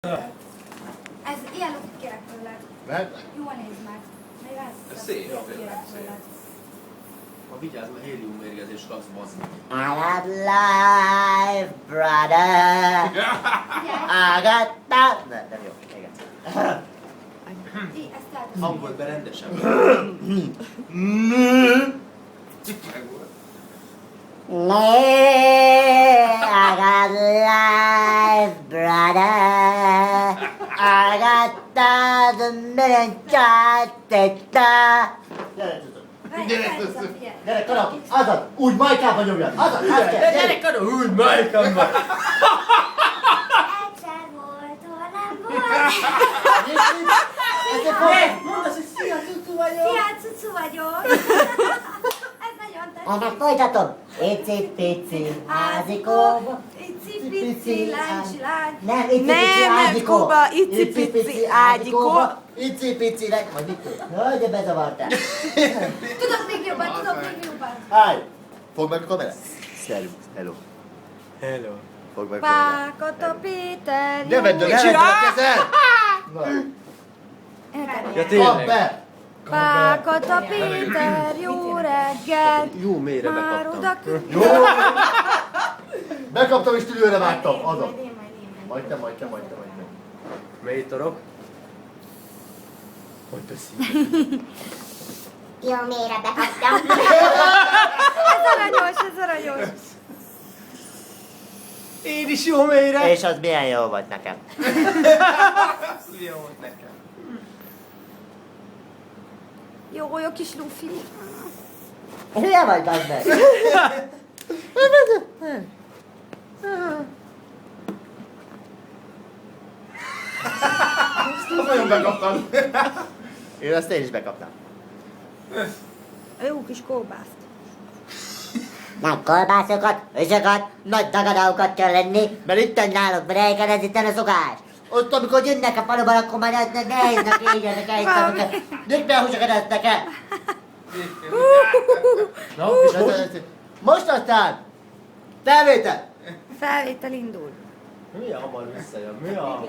Ez ilyen lukit kérek tőled. Mehetnek? Jól nézd meg. Még Ez szép, kérek szép. tőled. Ha vigyázz, mert hélium mérgezés lesz, bazd meg. I got life, brother. I got that. Nem jó, még egyszer. Ezt tehát. Hangolt be rendesen. I got life, brother. I got that million Gyere, Karaki, azaz, úgy majkában nyomjad, azaz, azt kell, gyere, Karol, úgy Majkamba! Egyszer volt, hol nem volt. Mondd azt, hogy szia, cucu vagyok. Szia, cucu vagyok. Ez nagyon tetszik. Annak folytatom. Icipici házikóba. Icipici láncsilány. Nem, icipici Nem, ágyikó. Kuba, icipici ágyikó. Icipici nek, vagy mit tudod? Jaj, de bezavartál. Tudok még jobban, tudok még jobban. Állj! Fogd meg a kamerát. Szervusz, hello. Hello. Fogd meg a kamerát. Pákata Péter, Ne vedd a kezed! Na, Ja kapd tényleg. be! Pákata Péter, jó reggel. Jó mélyre Már bekaptam. oda küld. Jó! Bekaptam és tüdőre vágtam, azon. Majd én. Majd te. Mély torok. Hogy teszi? Jó, mélyre bekaptam. Ez aranyos. Én is jó mélyre. És az milyen jó volt nekem. Jó volt nekem. Jó kis lufi. Hülye vagy, bazd meg. Azt nagyon bekaptam. Én azt én is bekaptam. A jó kis kolbászt. Nagy kolbászokat, ősökat, nagy dagadáokat kell lenni, mert itt náluk brejken, ez itt a szokás. Ott, amikor jönnek a faluban, akkor már nehéznek, égyeznek, elhisznek, nőtt be a húsokat esznek el. Na, és most aztán! Felvétel! Felvétel indul. Milyen hamar visszajön? Mi a...